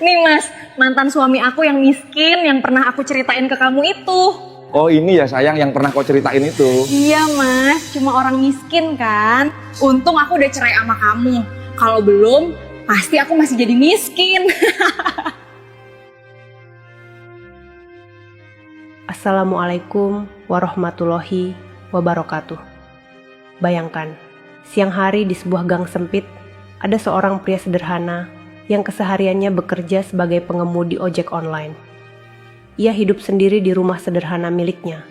Nih mas, mantan suami aku yang miskin yang pernah aku ceritain ke kamu itu. Oh ini ya sayang yang pernah kau ceritain itu. Iya mas, cuma orang miskin kan. Untung aku udah cerai sama kamu. Kalau belum, pasti aku masih jadi miskin. Assalamualaikum warahmatullahi wabarakatuh. Bayangkan, siang hari di sebuah gang sempit, ada seorang pria sederhana yang kesehariannya bekerja sebagai pengemudi ojek online. Ia hidup sendiri di rumah sederhana miliknya.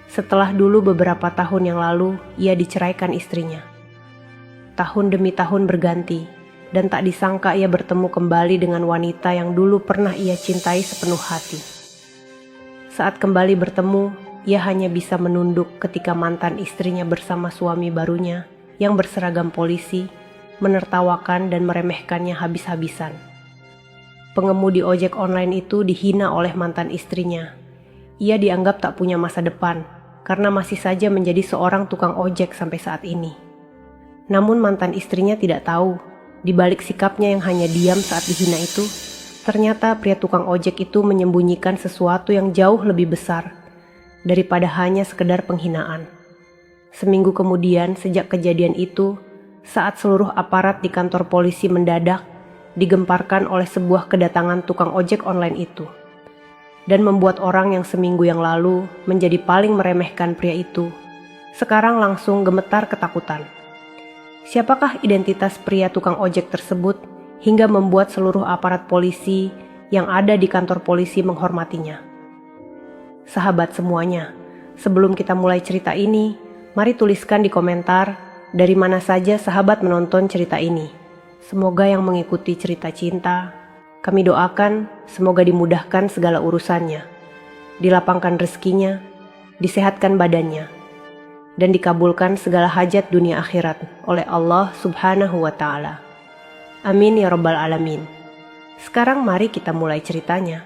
Setelah dulu beberapa tahun yang lalu, ia diceraikan istrinya. Tahun demi tahun berganti, dan tak disangka ia bertemu kembali dengan wanita yang dulu pernah ia cintai sepenuh hati. Saat kembali bertemu, ia hanya bisa menunduk ketika mantan istrinya bersama suami barunya yang berseragam polisi, menertawakan dan meremehkannya habis-habisan. Pengemudi ojek online itu dihina oleh mantan istrinya. Ia dianggap tak punya masa depan, karena masih saja menjadi seorang tukang ojek sampai saat ini. Namun mantan istrinya tidak tahu, di balik sikapnya yang hanya diam saat dihina itu, ternyata pria tukang ojek itu menyembunyikan sesuatu yang jauh lebih besar daripada hanya sekedar penghinaan. Seminggu kemudian sejak kejadian itu, saat seluruh aparat di kantor polisi mendadak digemparkan oleh sebuah kedatangan tukang ojek online itu, dan membuat orang yang seminggu yang lalu menjadi paling meremehkan pria itu, sekarang langsung gemetar ketakutan. Siapakah identitas pria tukang ojek tersebut hingga membuat seluruh aparat polisi yang ada di kantor polisi menghormatinya? Sahabat semuanya, sebelum kita mulai cerita ini, mari tuliskan di komentar dari mana saja sahabat menonton cerita ini. Semoga yang mengikuti cerita cinta, kami doakan semoga dimudahkan segala urusannya, dilapangkan rezekinya, disehatkan badannya, dan dikabulkan segala hajat dunia akhirat oleh Allah Subhanahu wa Ta'ala. Amin ya Rabbal Alamin. Sekarang mari kita mulai ceritanya.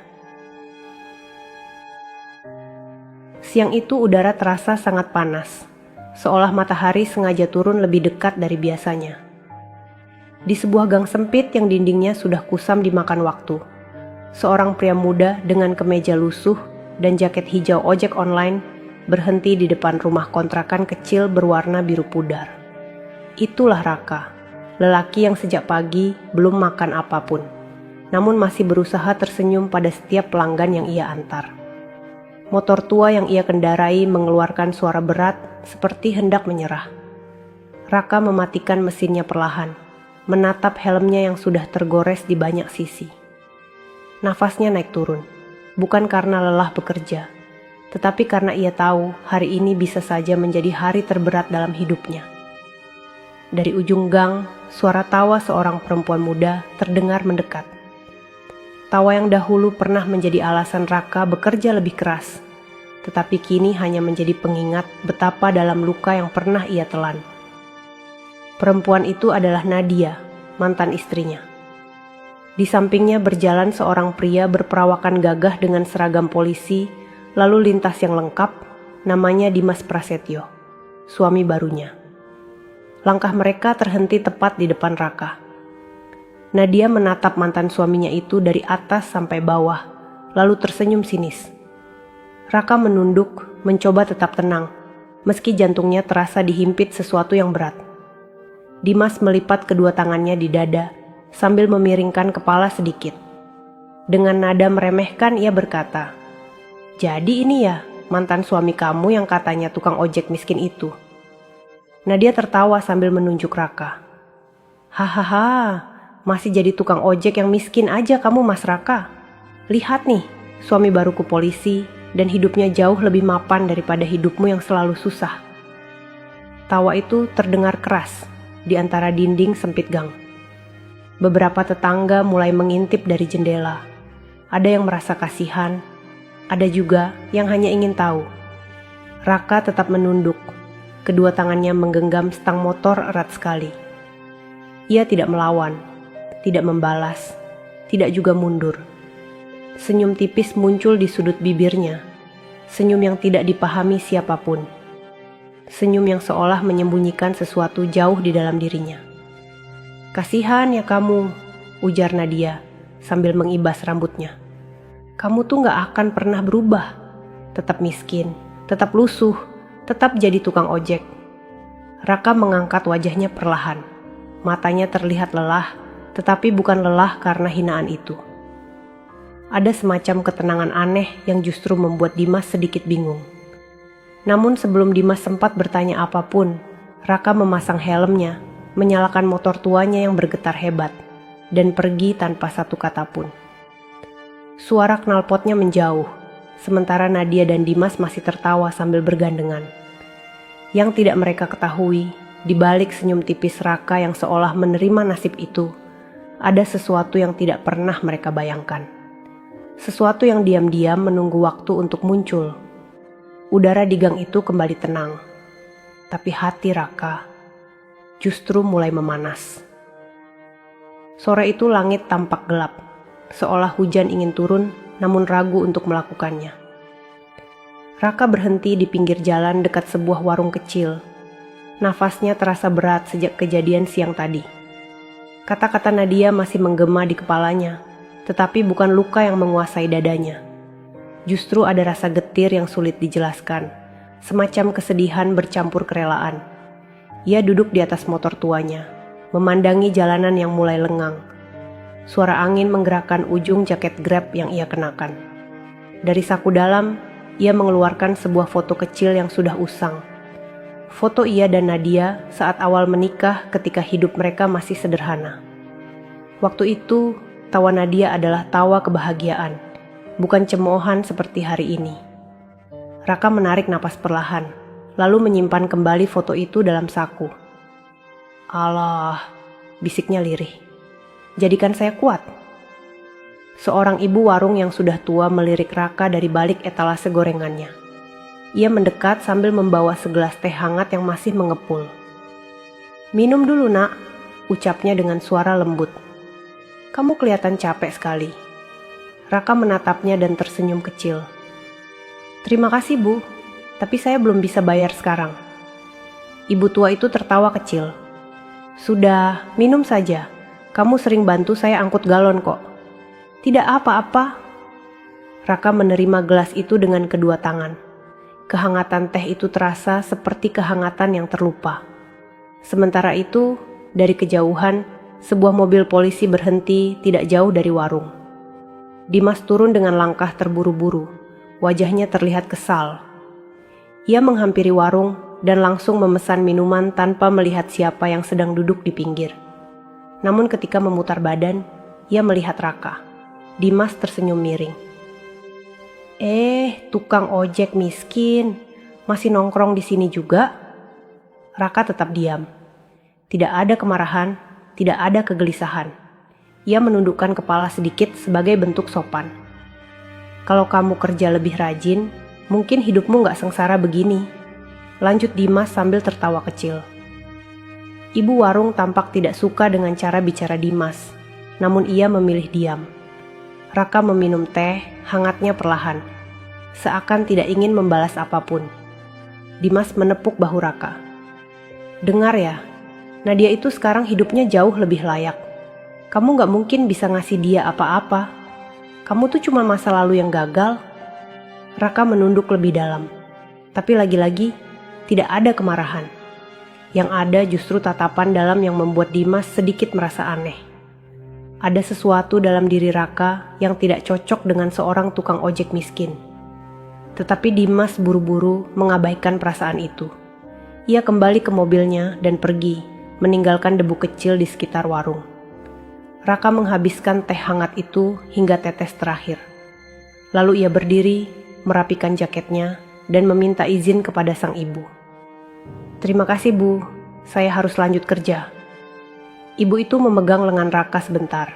Siang itu udara terasa sangat panas, seolah matahari sengaja turun lebih dekat dari biasanya. Di sebuah gang sempit yang dindingnya sudah kusam dimakan waktu, seorang pria muda dengan kemeja lusuh dan jaket hijau ojek online berhenti di depan rumah kontrakan kecil berwarna biru pudar. Itulah Raka, lelaki yang sejak pagi belum makan apapun, namun masih berusaha tersenyum pada setiap pelanggan yang ia antar. Motor tua yang ia kendarai mengeluarkan suara berat seperti hendak menyerah. Raka mematikan mesinnya perlahan, menatap helmnya yang sudah tergores di banyak sisi. Nafasnya naik turun, bukan karena lelah bekerja, tetapi karena ia tahu hari ini bisa saja menjadi hari terberat dalam hidupnya. Dari ujung gang, suara tawa seorang perempuan muda terdengar mendekat. Tawa yang dahulu pernah menjadi alasan Raka bekerja lebih keras, tetapi kini hanya menjadi pengingat betapa dalam luka yang pernah ia telan. Perempuan itu adalah Nadia, mantan istrinya. Di sampingnya berjalan seorang pria berperawakan gagah dengan seragam polisi, lalu lintas yang lengkap, namanya Dimas Prasetyo, suami barunya. Langkah mereka terhenti tepat di depan Raka. Nadia menatap mantan suaminya itu dari atas sampai bawah, lalu tersenyum sinis. Raka menunduk, mencoba tetap tenang, meski jantungnya terasa dihimpit sesuatu yang berat. Dimas melipat kedua tangannya di dada sambil memiringkan kepala sedikit. Dengan nada meremehkan ia berkata, "Jadi ini ya mantan suami kamu yang katanya tukang ojek miskin itu?" Nadia tertawa sambil menunjuk Raka. "Hahaha, masih jadi tukang ojek yang miskin aja kamu Mas Raka. Lihat nih, suami baruku polisi dan hidupnya jauh lebih mapan daripada hidupmu yang selalu susah." Tawa itu terdengar keras di antara dinding sempit gang. Beberapa tetangga mulai mengintip dari jendela. Ada yang merasa kasihan, ada juga yang hanya ingin tahu. Raka tetap menunduk, kedua tangannya menggenggam stang motor erat sekali. Ia tidak melawan, tidak membalas, tidak juga mundur. Senyum tipis muncul di sudut bibirnya, senyum yang tidak dipahami siapapun. Senyum yang seolah menyembunyikan sesuatu jauh di dalam dirinya. "Kasihan ya kamu," ujar Nadia, sambil mengibas rambutnya. Kamu tuh gak akan pernah berubah. Tetap miskin, tetap lusuh, tetap jadi tukang ojek. Raka mengangkat wajahnya perlahan. Matanya terlihat lelah, tetapi bukan lelah karena hinaan itu. Ada semacam ketenangan aneh yang justru membuat Dimas sedikit bingung. Namun sebelum Dimas sempat bertanya apapun, Raka memasang helmnya, menyalakan motor tuanya yang bergetar hebat, dan pergi tanpa satu kata pun. Suara knalpotnya menjauh, sementara Nadia dan Dimas masih tertawa sambil bergandengan. Yang tidak mereka ketahui, di balik senyum tipis Raka yang seolah menerima nasib itu, ada sesuatu yang tidak pernah mereka bayangkan. Sesuatu yang diam-diam menunggu waktu untuk muncul. Udara di gang itu kembali tenang, tapi hati Raka justru mulai memanas. Sore itu langit tampak gelap, seolah hujan ingin turun namun ragu untuk melakukannya. Raka berhenti di pinggir jalan dekat sebuah warung kecil. Nafasnya terasa berat sejak kejadian siang tadi. Kata-kata Nadia masih menggema di kepalanya, tetapi bukan luka yang menguasai dadanya. Justru ada rasa getir yang sulit dijelaskan, semacam kesedihan bercampur kerelaan. Ia duduk di atas motor tuanya, memandangi jalanan yang mulai lengang. Suara angin menggerakkan ujung jaket Grab yang ia kenakan. Dari saku dalam, ia mengeluarkan sebuah foto kecil yang sudah usang. Foto ia dan Nadia saat awal menikah ketika hidup mereka masih sederhana. Waktu itu, tawa Nadia adalah tawa kebahagiaan, bukan cemoohan seperti hari ini. Raka menarik napas perlahan, lalu menyimpan kembali foto itu dalam saku. "Allah," bisiknya lirih. "Jadikan saya kuat." Seorang ibu warung yang sudah tua melirik Raka dari balik etalase gorengannya. Ia mendekat sambil membawa segelas teh hangat yang masih mengepul. "Minum dulu, Nak," ucapnya dengan suara lembut. "Kamu kelihatan capek sekali." Raka menatapnya dan tersenyum kecil. "Terima kasih, Bu, tapi saya belum bisa bayar sekarang." Ibu tua itu tertawa kecil. "Sudah, minum saja. Kamu sering bantu saya angkut galon kok." "Tidak apa-apa." Raka menerima gelas itu dengan kedua tangan. Kehangatan teh itu terasa seperti kehangatan yang terlupa. Sementara itu, dari kejauhan, sebuah mobil polisi berhenti tidak jauh dari warung. Dimas turun dengan langkah terburu-buru. Wajahnya terlihat kesal. Ia menghampiri warung dan langsung memesan minuman tanpa melihat siapa yang sedang duduk di pinggir. Namun ketika memutar badan, ia melihat Raka. Dimas tersenyum miring. Tukang ojek miskin, masih nongkrong di sini juga?" Raka tetap diam. Tidak ada kemarahan, tidak ada kegelisahan. Ia menundukkan kepala sedikit sebagai bentuk sopan. "Kalau kamu kerja lebih rajin, mungkin hidupmu gak sengsara begini," lanjut Dimas sambil tertawa kecil. Ibu warung tampak tidak suka dengan cara bicara Dimas, namun ia memilih diam. Raka meminum teh hangatnya perlahan, seakan tidak ingin membalas apapun. Dimas menepuk bahu Raka. "Dengar ya, Nadia itu sekarang hidupnya jauh lebih layak. Kamu gak mungkin bisa ngasih dia apa-apa. Kamu tuh cuma masa lalu yang gagal." Raka menunduk lebih dalam, tapi lagi-lagi tidak ada kemarahan. Yang ada justru tatapan dalam yang membuat Dimas sedikit merasa aneh. Ada sesuatu dalam diri Raka yang tidak cocok dengan seorang tukang ojek miskin. Tetapi Dimas buru-buru mengabaikan perasaan itu. Ia kembali ke mobilnya dan pergi, meninggalkan debu kecil di sekitar warung. Raka menghabiskan teh hangat itu hingga tetes terakhir. Lalu ia berdiri, merapikan jaketnya, dan meminta izin kepada sang ibu. "Terima kasih, Bu, saya harus lanjut kerja." Ibu itu memegang lengan Raka sebentar.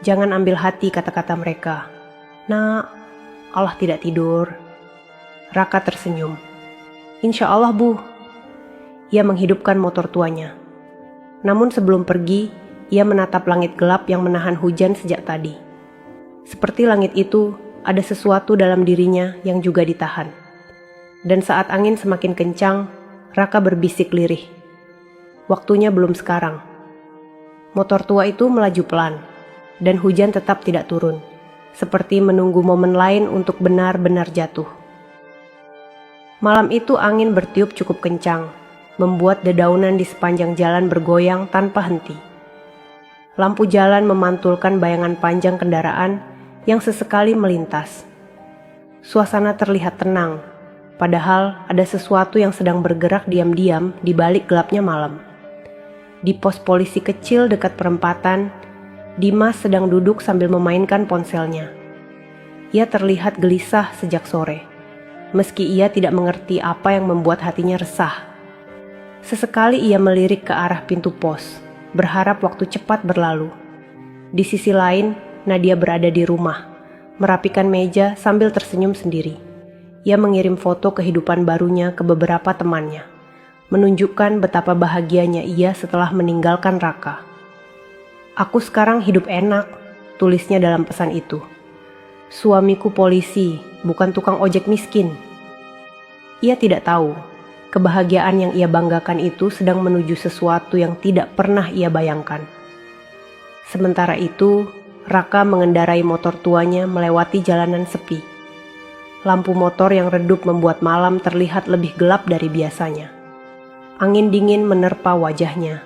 "Jangan ambil hati kata-kata mereka. Nak, Allah tidak tidur." Raka tersenyum. "Insya Allah, Bu." Ia menghidupkan motor tuanya. Namun sebelum pergi, ia menatap langit gelap yang menahan hujan sejak tadi. Seperti langit itu, ada sesuatu dalam dirinya yang juga ditahan. Dan saat angin semakin kencang, Raka berbisik lirih. Waktunya belum sekarang. Motor tua itu melaju pelan. dan hujan tetap tidak turun, seperti menunggu momen lain untuk benar-benar jatuh. Malam itu angin bertiup cukup kencang, membuat dedaunan di sepanjang jalan bergoyang tanpa henti. Lampu jalan memantulkan bayangan panjang kendaraan yang sesekali melintas. Suasana terlihat tenang, padahal ada sesuatu yang sedang bergerak diam-diam di balik gelapnya malam. Di pos polisi kecil dekat perempatan, Dimas sedang duduk sambil memainkan ponselnya. Ia terlihat gelisah sejak sore, meski ia tidak mengerti apa yang membuat hatinya resah. Sesekali ia melirik ke arah pintu pos, berharap waktu cepat berlalu. Di sisi lain, Nadia berada di rumah, merapikan meja sambil tersenyum sendiri. Ia mengirim foto kehidupan barunya ke beberapa temannya, menunjukkan betapa bahagianya ia setelah meninggalkan Raka. "Aku sekarang hidup enak," tulisnya dalam pesan itu. "Suamiku polisi, bukan tukang ojek miskin." Ia tidak tahu, kebahagiaan yang ia banggakan itu sedang menuju sesuatu yang tidak pernah ia bayangkan. Sementara itu, Raka mengendarai motor tuanya melewati jalanan sepi. Lampu motor yang redup membuat malam terlihat lebih gelap dari biasanya. Angin dingin menerpa wajahnya,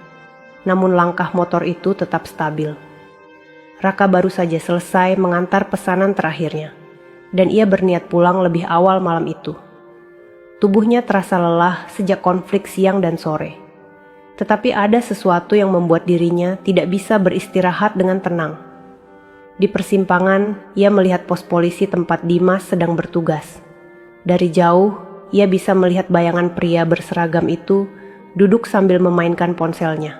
namun langkah motor itu tetap stabil. Raka baru saja selesai mengantar pesanan terakhirnya, dan ia berniat pulang lebih awal malam itu. Tubuhnya terasa lelah sejak konflik siang dan sore, tetapi ada sesuatu yang membuat dirinya tidak bisa beristirahat dengan tenang. Di persimpangan, ia melihat pos polisi tempat Dimas sedang bertugas. Dari jauh, ia bisa melihat bayangan pria berseragam itu duduk sambil memainkan ponselnya.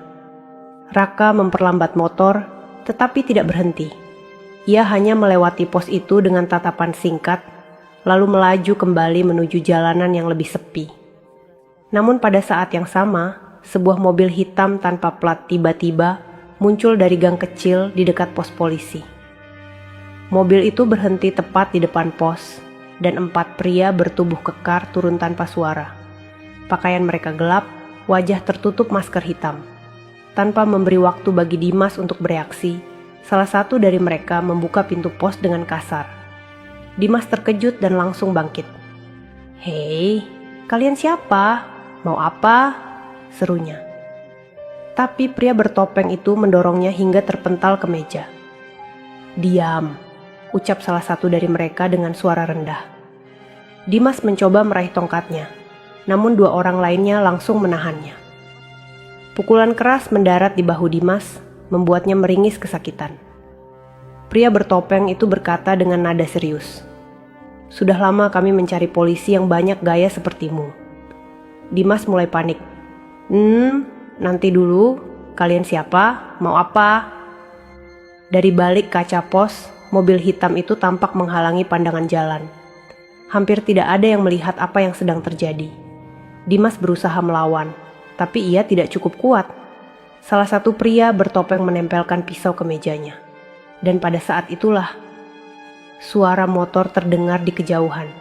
Raka memperlambat motor, tetapi tidak berhenti. Ia hanya melewati pos itu dengan tatapan singkat, lalu melaju kembali menuju jalanan yang lebih sepi. Namun pada saat yang sama, sebuah mobil hitam tanpa plat tiba-tiba muncul dari gang kecil di dekat pos polisi. Mobil itu berhenti tepat di depan pos, dan 4 pria bertubuh kekar turun tanpa suara. Pakaian mereka gelap, wajah tertutup masker hitam. Tanpa memberi waktu bagi Dimas untuk bereaksi, salah satu dari mereka membuka pintu pos dengan kasar. Dimas terkejut dan langsung bangkit. "Hei, kalian siapa? Mau apa?" serunya. Tapi pria bertopeng itu mendorongnya hingga terpental ke meja. "Diam," ucap salah satu dari mereka dengan suara rendah. Dimas mencoba meraih tongkatnya, namun 2 orang lainnya langsung menahannya. Pukulan keras mendarat di bahu Dimas, membuatnya meringis kesakitan. Pria bertopeng itu berkata dengan nada serius, "Sudah lama kami mencari polisi yang banyak gaya sepertimu." Dimas mulai panik. Nanti dulu, kalian siapa? Mau apa?" Dari balik kaca pos, mobil hitam itu tampak menghalangi pandangan jalan. Hampir tidak ada yang melihat apa yang sedang terjadi. Dimas berusaha melawan, tapi ia tidak cukup kuat. Salah satu pria bertopeng menempelkan pisau ke mejanya. Dan pada saat itulah, suara motor terdengar di kejauhan.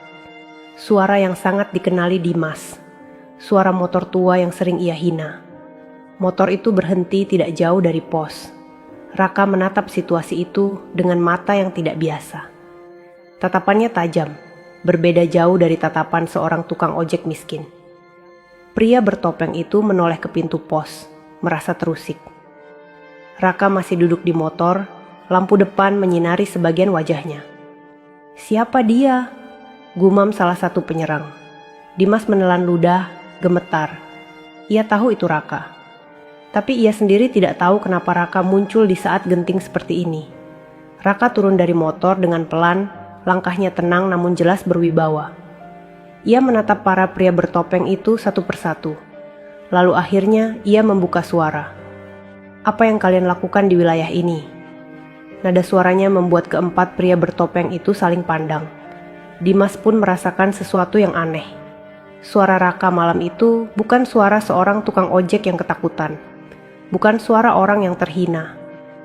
Suara yang sangat dikenali Dimas. Suara motor tua yang sering ia hina. Motor itu berhenti tidak jauh dari pos. Raka menatap situasi itu dengan mata yang tidak biasa. Tatapannya tajam, berbeda jauh dari tatapan seorang tukang ojek miskin. Pria bertopeng itu menoleh ke pintu pos, merasa terusik. Raka masih duduk di motor, lampu depan menyinari sebagian wajahnya. "Siapa dia?" gumam salah satu penyerang. Dimas menelan ludah, gemetar. Ia tahu itu Raka. Tapi ia sendiri tidak tahu kenapa Raka muncul di saat genting seperti ini. Raka turun dari motor dengan pelan, langkahnya tenang namun jelas berwibawa. Ia menatap para pria bertopeng itu satu persatu. Lalu akhirnya ia membuka suara. "Apa yang kalian lakukan di wilayah ini?" Nada suaranya membuat keempat pria bertopeng itu saling pandang. Dimas pun merasakan sesuatu yang aneh. Suara Raka malam itu bukan suara seorang tukang ojek yang ketakutan. Bukan suara orang yang terhina.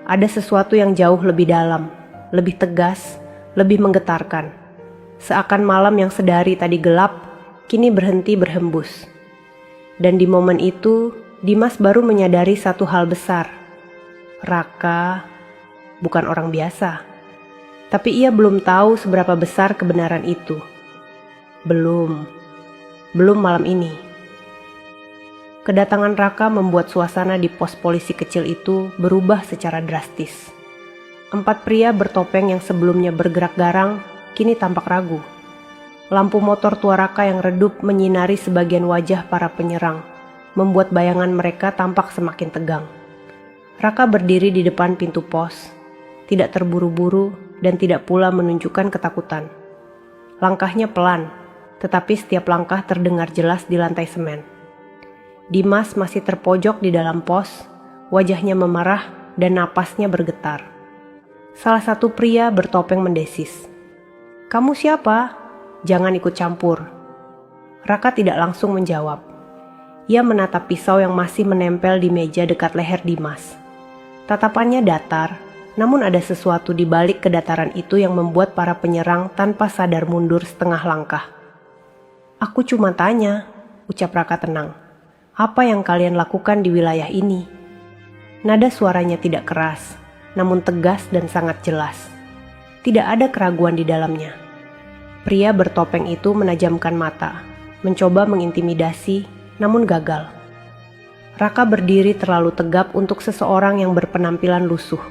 Ada sesuatu yang jauh lebih dalam, lebih tegas, lebih menggetarkan. Seakan malam yang sedari tadi gelap, kini berhenti berhembus. Dan di momen itu, Dimas baru menyadari satu hal besar. Raka bukan orang biasa. Tapi ia belum tahu seberapa besar kebenaran itu. Belum malam ini. Kedatangan Raka membuat suasana di pos polisi kecil itu berubah secara drastis. 4 pria bertopeng yang sebelumnya bergerak garang, kini tampak ragu. Lampu motor tua Raka yang redup menyinari sebagian wajah para penyerang, membuat bayangan mereka tampak semakin tegang. Raka berdiri di depan pintu pos, tidak terburu-buru dan tidak pula menunjukkan ketakutan. Langkahnya pelan, tetapi setiap langkah terdengar jelas di lantai semen. Dimas masih terpojok di dalam pos, wajahnya memerah dan napasnya bergetar. Salah satu pria bertopeng mendesis, "Kamu siapa? Jangan ikut campur." Raka tidak langsung menjawab. Ia menatap pisau yang masih menempel di meja dekat leher Dimas. Tatapannya datar, namun ada sesuatu di balik kedataran itu yang membuat para penyerang tanpa sadar mundur setengah langkah. "Aku cuma tanya," ucap Raka tenang. "Apa yang kalian lakukan di wilayah ini?" Nada suaranya tidak keras, namun tegas dan sangat jelas. Tidak ada keraguan di dalamnya. Pria bertopeng itu menajamkan mata, mencoba mengintimidasi, namun gagal. Raka berdiri terlalu tegap untuk seseorang yang berpenampilan lusuh.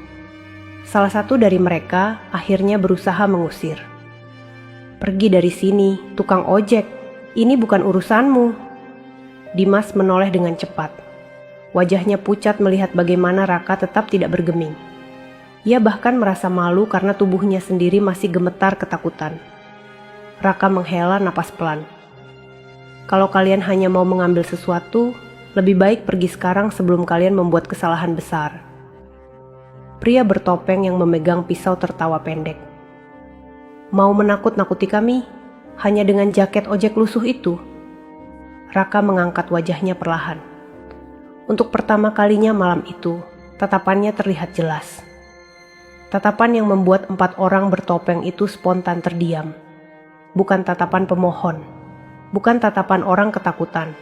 Salah satu dari mereka akhirnya berusaha mengusir. "Pergi dari sini, tukang ojek. Ini bukan urusanmu." Dimas menoleh dengan cepat. Wajahnya pucat melihat bagaimana Raka tetap tidak bergeming. Ia bahkan merasa malu karena tubuhnya sendiri masih gemetar ketakutan. Raka menghela napas pelan. "Kalau kalian hanya mau mengambil sesuatu, lebih baik pergi sekarang sebelum kalian membuat kesalahan besar." Pria bertopeng yang memegang pisau tertawa pendek. "Mau menakut-nakuti kami? Hanya dengan jaket ojek lusuh itu?" Raka mengangkat wajahnya perlahan. Untuk pertama kalinya malam itu, tatapannya terlihat jelas. Tatapan yang membuat 4 orang bertopeng itu spontan terdiam. Bukan tatapan pemohon, bukan tatapan orang ketakutan,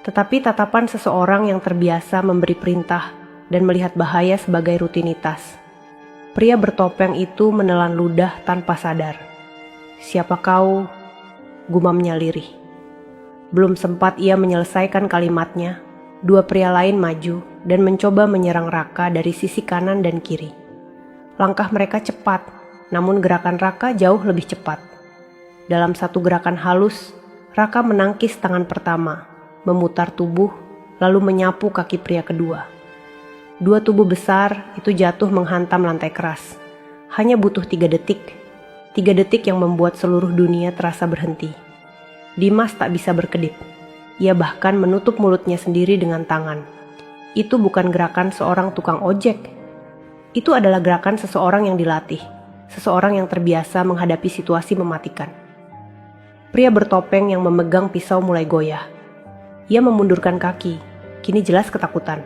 tetapi tatapan seseorang yang terbiasa memberi perintah dan melihat bahaya sebagai rutinitas. Pria bertopeng itu menelan ludah tanpa sadar. "Siapa kau?" gumamnya lirih. Belum sempat ia menyelesaikan kalimatnya, 2 pria lain maju dan mencoba menyerang Raka dari sisi kanan dan kiri. Langkah mereka cepat, namun gerakan Raka jauh lebih cepat. Dalam satu gerakan halus, Raka menangkis tangan pertama, memutar tubuh, lalu menyapu kaki pria kedua. 2 tubuh besar itu jatuh menghantam lantai keras. Hanya butuh 3 detik. 3 detik yang membuat seluruh dunia terasa berhenti. Dimas tak bisa berkedip. Ia bahkan menutup mulutnya sendiri dengan tangan. Itu bukan gerakan seorang tukang ojek. Itu adalah gerakan seseorang yang dilatih, seseorang yang terbiasa menghadapi situasi mematikan. Pria bertopeng yang memegang pisau mulai goyah. Ia memundurkan kaki, kini jelas ketakutan.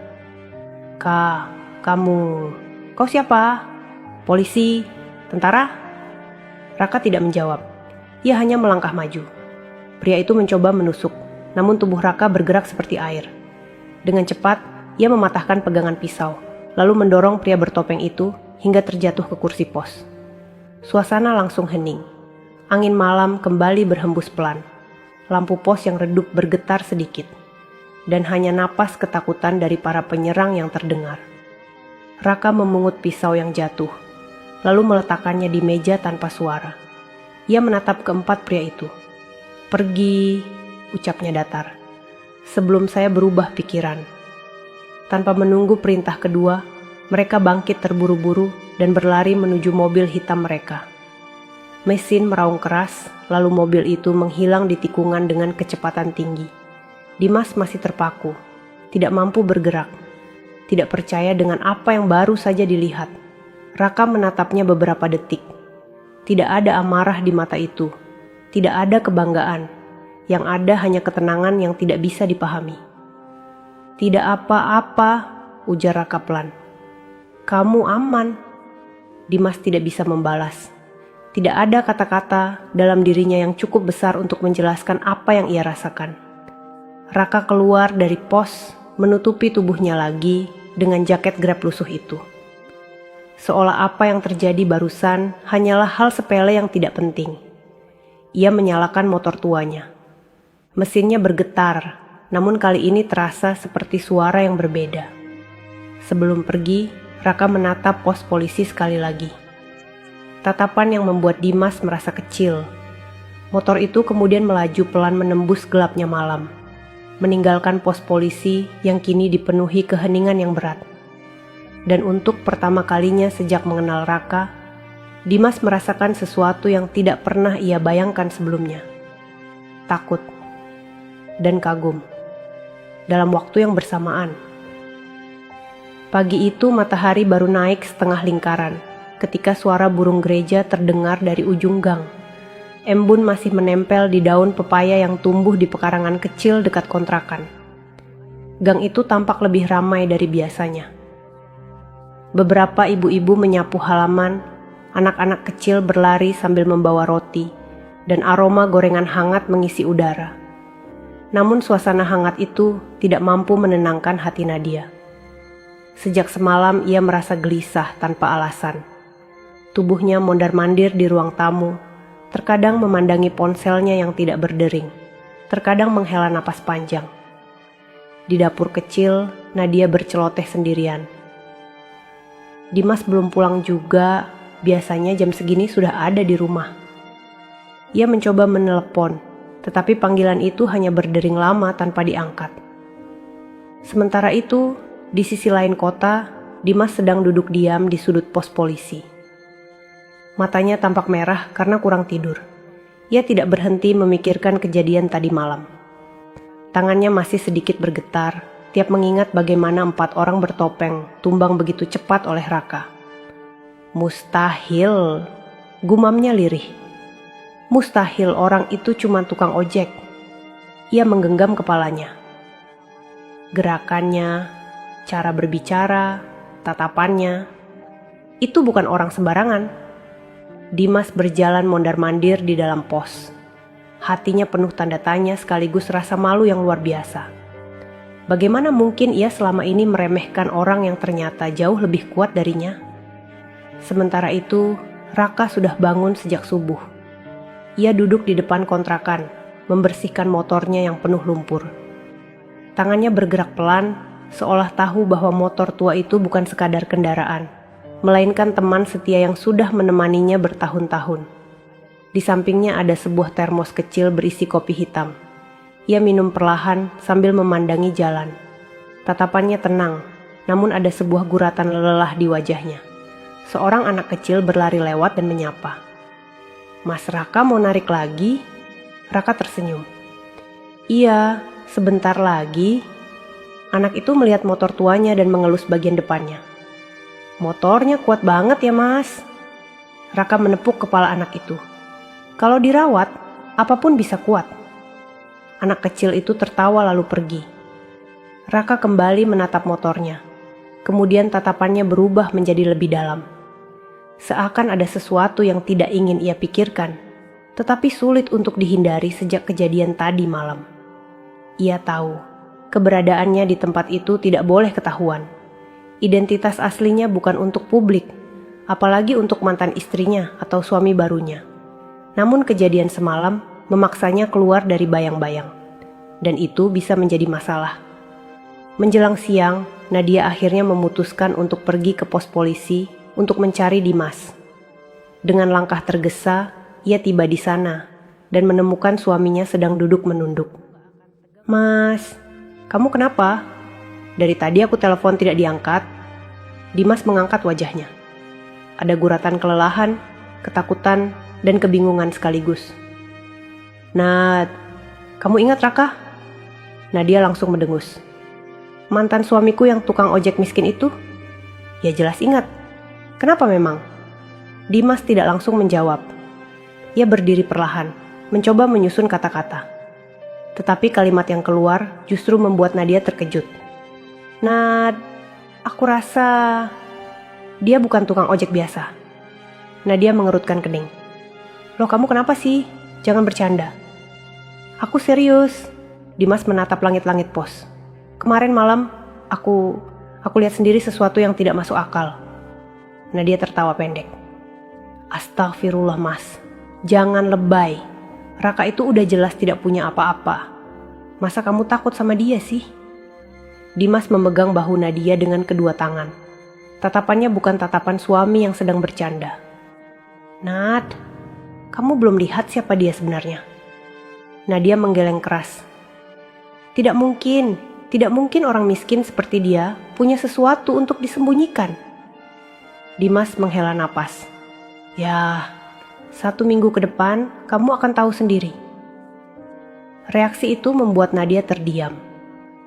Kau siapa? Polisi? Tentara?" Raka tidak menjawab. Ia hanya melangkah maju. Pria itu mencoba menusuk, namun tubuh Raka bergerak seperti air. Dengan cepat, ia mematahkan pegangan pisau, lalu mendorong pria bertopeng itu hingga terjatuh ke kursi pos. Suasana langsung hening. Angin malam kembali berhembus pelan. Lampu pos yang redup bergetar sedikit. Dan hanya napas ketakutan dari para penyerang yang terdengar. Raka memungut pisau yang jatuh, lalu meletakkannya di meja tanpa suara. Ia menatap keempat pria itu. "Pergi," ucapnya datar, "sebelum saya berubah pikiran." Tanpa menunggu perintah kedua, mereka bangkit terburu-buru dan berlari menuju mobil hitam mereka. Mesin meraung keras, lalu mobil itu menghilang di tikungan dengan kecepatan tinggi. Dimas masih terpaku, tidak mampu bergerak, tidak percaya dengan apa yang baru saja dilihat. Raka menatapnya beberapa detik. Tidak ada amarah di mata itu. Tidak ada kebanggaan, yang ada hanya ketenangan yang tidak bisa dipahami. "Tidak apa-apa," ujar Raka pelan. "Kamu aman." Dimas tidak bisa membalas. Tidak ada kata-kata dalam dirinya yang cukup besar untuk menjelaskan apa yang ia rasakan. Raka keluar dari pos, menutupi tubuhnya lagi dengan jaket grab lusuh itu. Seolah apa yang terjadi barusan hanyalah hal sepele yang tidak penting. Ia menyalakan motor tuanya. Mesinnya bergetar, namun kali ini terasa seperti suara yang berbeda. Sebelum pergi, Raka menatap pos polisi sekali lagi. Tatapan yang membuat Dimas merasa kecil. Motor itu kemudian melaju pelan menembus gelapnya malam, meninggalkan pos polisi yang kini dipenuhi keheningan yang berat. Dan untuk pertama kalinya sejak mengenal Raka, Dimas merasakan sesuatu yang tidak pernah ia bayangkan sebelumnya. Takut dan kagum dalam waktu yang bersamaan. Pagi itu matahari baru naik setengah lingkaran ketika suara burung gereja terdengar dari ujung gang. Embun masih menempel di daun pepaya yang tumbuh di pekarangan kecil dekat kontrakan. Gang itu tampak lebih ramai dari biasanya. Beberapa ibu-ibu menyapu halaman, anak-anak kecil berlari sambil membawa roti, dan aroma gorengan hangat mengisi udara. Namun suasana hangat itu tidak mampu menenangkan hati Nadia. Sejak semalam ia merasa gelisah tanpa alasan. Tubuhnya mondar-mandir di ruang tamu, terkadang memandangi ponselnya yang tidak berdering, terkadang menghela napas panjang. Di dapur kecil, Nadia berceloteh sendirian. Dimas belum pulang juga, biasanya jam segini sudah ada di rumah. Ia mencoba menelepon, tetapi panggilan itu hanya berdering lama tanpa diangkat. Sementara itu, di sisi lain kota, Dimas sedang duduk diam di sudut pos polisi. Matanya tampak merah karena kurang tidur. Ia tidak berhenti memikirkan kejadian tadi malam. Tangannya masih sedikit bergetar tiap mengingat bagaimana 4 orang bertopeng tumbang begitu cepat oleh Raka. Mustahil, gumamnya lirih. Mustahil orang itu cuma tukang ojek. Ia menggenggam kepalanya. Gerakannya, cara berbicara, tatapannya, itu bukan orang sembarangan. Dimas berjalan mondar-mandir di dalam pos. Hatinya penuh tanda tanya sekaligus rasa malu yang luar biasa. Bagaimana mungkin ia selama ini meremehkan orang yang ternyata jauh lebih kuat darinya? Sementara itu, Raka sudah bangun sejak subuh. Ia duduk di depan kontrakan, membersihkan motornya yang penuh lumpur. Tangannya bergerak pelan, seolah tahu bahwa motor tua itu bukan sekadar kendaraan, melainkan teman setia yang sudah menemaninya bertahun-tahun. Di sampingnya ada sebuah termos kecil berisi kopi hitam. Ia minum perlahan sambil memandangi jalan. Tatapannya tenang, namun ada sebuah guratan lelah di wajahnya. Seorang anak kecil berlari lewat dan menyapa. "Mas Raka mau narik lagi?" Raka tersenyum. "Iya, sebentar lagi." Anak itu melihat motor tuanya dan mengelus bagian depannya. "Motornya kuat banget ya, Mas." Raka menepuk kepala anak itu. "Kalau dirawat, apapun bisa kuat." Anak kecil itu tertawa lalu pergi. Raka kembali menatap motornya. Kemudian tatapannya berubah menjadi lebih dalam. Seakan ada sesuatu yang tidak ingin ia pikirkan, tetapi sulit untuk dihindari sejak kejadian tadi malam. Ia tahu, keberadaannya di tempat itu tidak boleh ketahuan. Identitas aslinya bukan untuk publik, apalagi untuk mantan istrinya atau suami barunya. Namun kejadian semalam memaksanya keluar dari bayang-bayang, dan itu bisa menjadi masalah. Menjelang siang, Nadia akhirnya memutuskan untuk pergi ke pos polisi untuk mencari Dimas. Dengan langkah tergesa, ia tiba di sana dan menemukan suaminya sedang duduk menunduk. "Mas, kamu kenapa? Dari tadi aku telepon tidak diangkat." Dimas mengangkat wajahnya. Ada guratan kelelahan, ketakutan, dan kebingungan sekaligus. "Nad, kamu ingat Raka?" Nadia langsung mendengus. "Mantan suamiku yang tukang ojek miskin itu?" "Ya jelas ingat. Kenapa memang?" Dimas tidak langsung menjawab. Ia berdiri perlahan, mencoba menyusun kata-kata. Tetapi kalimat yang keluar justru membuat Nadia terkejut. "Nad, aku rasa dia bukan tukang ojek biasa." Nadia mengerutkan kening. "Loh, kamu kenapa sih? Jangan bercanda." "Aku serius." Dimas menatap langit-langit pos. "Kemarin malam, aku lihat sendiri sesuatu yang tidak masuk akal." Nadia tertawa pendek. Astagfirullah mas, jangan lebay. Raka itu udah jelas tidak punya apa-apa. Masa kamu takut sama dia sih? Dimas memegang bahu Nadia dengan kedua tangan. Tatapannya bukan tatapan suami yang sedang bercanda. Nad, kamu belum lihat siapa dia sebenarnya? Nadia menggeleng keras. Tidak mungkin orang miskin seperti dia punya sesuatu untuk disembunyikan. Dimas menghela napas. Ya, 1 minggu ke depan kamu akan tahu sendiri. Reaksi itu membuat Nadia terdiam.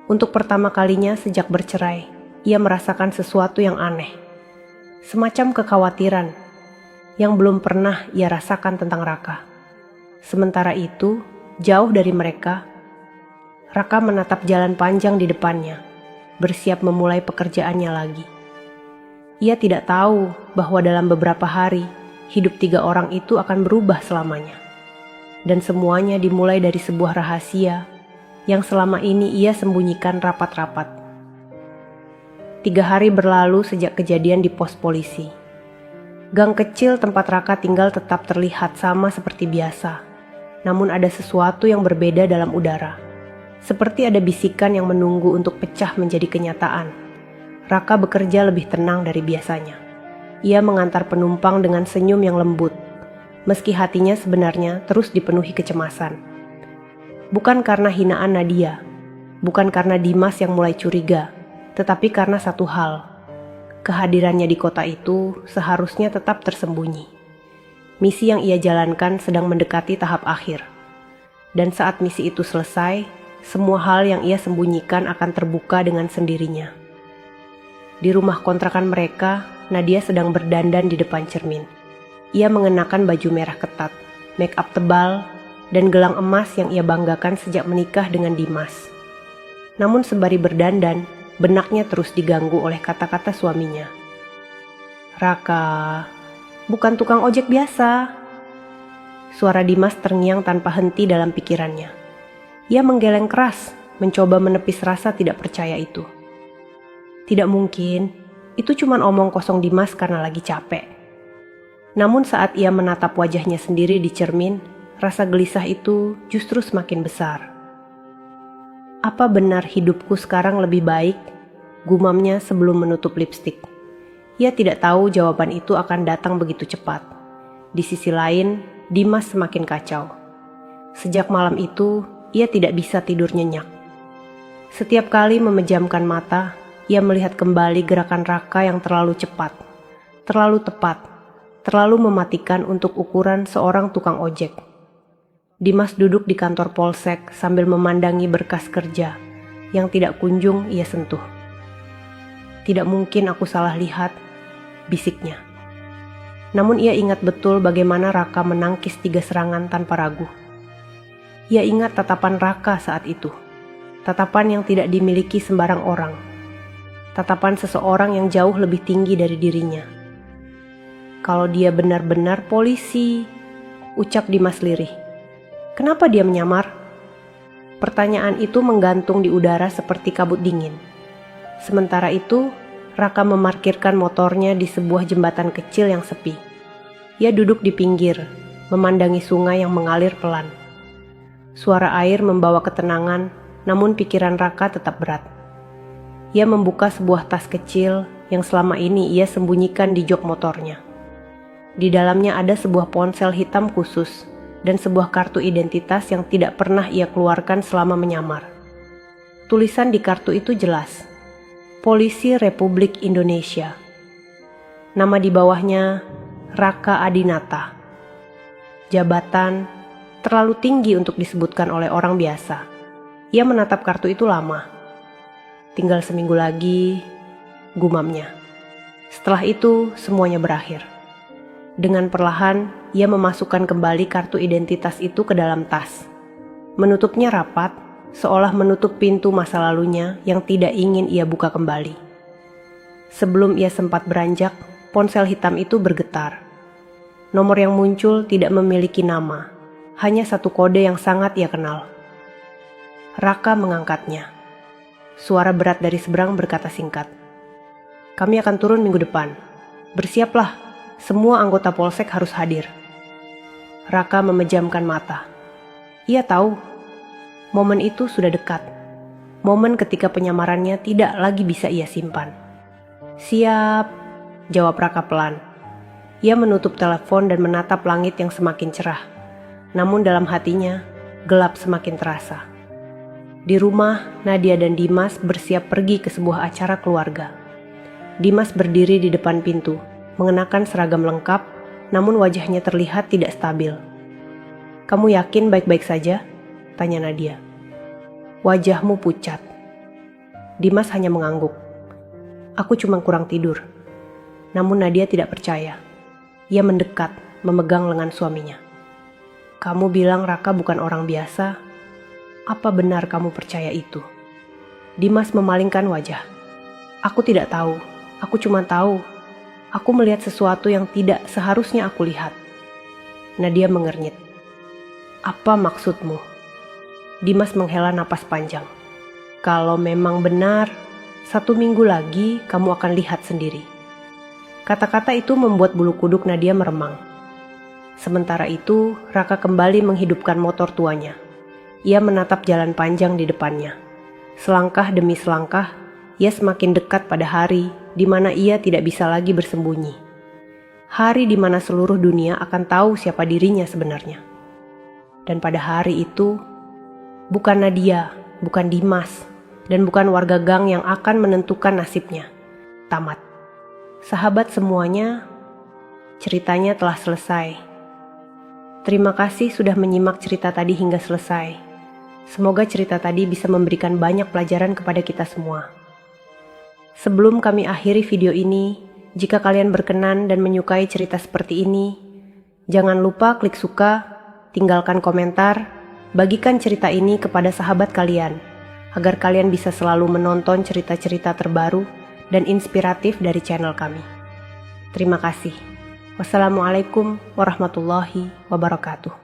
Untuk pertama kalinya sejak bercerai, ia merasakan sesuatu yang aneh. Semacam kekhawatiran yang belum pernah ia rasakan tentang Raka. Sementara itu, jauh dari mereka, Raka menatap jalan panjang di depannya, bersiap memulai pekerjaannya lagi. Ia tidak tahu bahwa dalam beberapa hari, hidup 3 orang itu akan berubah selamanya. Dan semuanya dimulai dari sebuah rahasia yang selama ini ia sembunyikan rapat-rapat. 3 hari berlalu sejak kejadian di pos polisi. Gang kecil tempat Raka tinggal tetap terlihat sama seperti biasa. Namun ada sesuatu yang berbeda dalam udara. Seperti ada bisikan yang menunggu untuk pecah menjadi kenyataan. Raka bekerja lebih tenang dari biasanya. Ia mengantar penumpang dengan senyum yang lembut, meski hatinya sebenarnya terus dipenuhi kecemasan. Bukan karena hinaan Nadia, bukan karena Dimas yang mulai curiga, tetapi karena satu hal. Kehadirannya di kota itu seharusnya tetap tersembunyi. Misi yang ia jalankan sedang mendekati tahap akhir. Dan saat misi itu selesai, semua hal yang ia sembunyikan akan terbuka dengan sendirinya. Di rumah kontrakan mereka, Nadia sedang berdandan di depan cermin. Ia mengenakan baju merah ketat, make up tebal, dan gelang emas yang ia banggakan sejak menikah dengan Dimas. Namun sembari berdandan, benaknya terus diganggu oleh kata-kata suaminya. Raka, bukan tukang ojek biasa. Suara Dimas terngiang tanpa henti dalam pikirannya. Ia menggeleng keras, mencoba menepis rasa tidak percaya itu. Tidak mungkin, itu cuma omong kosong Dimas karena lagi capek. Namun saat ia menatap wajahnya sendiri di cermin, rasa gelisah itu justru semakin besar. Apa benar hidupku sekarang lebih baik? Gumamnya sebelum menutup lipstik. Ia tidak tahu jawaban itu akan datang begitu cepat. Di sisi lain, Dimas semakin kacau. Sejak malam itu, ia tidak bisa tidur nyenyak. Setiap kali memejamkan mata, ia melihat kembali gerakan Raka yang terlalu cepat, terlalu tepat, terlalu mematikan untuk ukuran seorang tukang ojek. Dimas duduk di kantor polsek sambil memandangi berkas kerja yang tidak kunjung ia sentuh. Tidak mungkin aku salah lihat, bisiknya. Namun ia ingat betul bagaimana Raka menangkis 3 serangan tanpa ragu. Ia ingat tatapan Raka saat itu, tatapan yang tidak dimiliki sembarang orang. Tatapan seseorang yang jauh lebih tinggi dari dirinya. Kalau dia benar-benar polisi, ucap Dimas lirih. Kenapa dia menyamar? Pertanyaan itu menggantung di udara seperti kabut dingin. Sementara itu, Raka memarkirkan motornya di sebuah jembatan kecil yang sepi. Ia duduk di pinggir, memandangi sungai yang mengalir pelan. Suara air membawa ketenangan, namun pikiran Raka tetap berat. Ia membuka sebuah tas kecil yang selama ini ia sembunyikan di jok motornya. Di dalamnya ada sebuah ponsel hitam khusus dan sebuah kartu identitas yang tidak pernah ia keluarkan selama menyamar. Tulisan di kartu itu jelas, Polisi Republik Indonesia. Nama di bawahnya Raka Adinata. Jabatan terlalu tinggi untuk disebutkan oleh orang biasa. Ia menatap kartu itu lama. Tinggal seminggu lagi, gumamnya. Setelah itu, semuanya berakhir. Dengan perlahan, ia memasukkan kembali kartu identitas itu ke dalam tas. Menutupnya rapat, seolah menutup pintu masa lalunya yang tidak ingin ia buka kembali. Sebelum ia sempat beranjak, ponsel hitam itu bergetar. Nomor yang muncul tidak memiliki nama, hanya satu kode yang sangat ia kenal. Raka mengangkatnya. Suara berat dari seberang berkata singkat, "Kami akan turun minggu depan. Bersiaplah, semua anggota polsek harus hadir. Raka memejamkan mata. Ia tahu, momen itu sudah dekat. Momen ketika penyamarannya tidak lagi bisa ia simpan. Siap, jawab Raka pelan. Ia menutup telepon dan menatap langit yang semakin cerah. Namun dalam hatinya, gelap semakin terasa. Di rumah, Nadia dan Dimas bersiap pergi ke sebuah acara keluarga. Dimas berdiri di depan pintu, mengenakan seragam lengkap, namun wajahnya terlihat tidak stabil. "Kamu yakin baik-baik saja?" tanya Nadia. "Wajahmu pucat." Dimas hanya mengangguk. "Aku cuma kurang tidur." Namun Nadia tidak percaya. Ia mendekat, memegang lengan suaminya. "Kamu bilang Raka bukan orang biasa. Apa benar kamu percaya itu?" Dimas memalingkan wajah. "Aku tidak tahu. Aku cuma tahu. Aku melihat sesuatu yang tidak seharusnya aku lihat." Nadia mengernyit. "Apa maksudmu?" Dimas menghela napas panjang. "Kalau memang benar, 1 minggu lagi kamu akan lihat sendiri." Kata-kata itu membuat bulu kuduk Nadia meremang. Sementara itu, Raka kembali menghidupkan motor tuanya. Ia menatap jalan panjang di depannya. Selangkah demi selangkah, ia semakin dekat pada hari di mana ia tidak bisa lagi bersembunyi. Hari di mana seluruh dunia akan tahu siapa dirinya sebenarnya. Dan pada hari itu, bukan Nadia, bukan Dimas, dan bukan warga gang yang akan menentukan nasibnya. Tamat. Sahabat semuanya, ceritanya telah selesai. Terima kasih sudah menyimak cerita tadi hingga selesai. Semoga cerita tadi bisa memberikan banyak pelajaran kepada kita semua. Sebelum kami akhiri video ini, jika kalian berkenan dan menyukai cerita seperti ini, jangan lupa klik suka, tinggalkan komentar, bagikan cerita ini kepada sahabat kalian, agar kalian bisa selalu menonton cerita-cerita terbaru dan inspiratif dari channel kami. Terima kasih. Wassalamualaikum warahmatullahi wabarakatuh.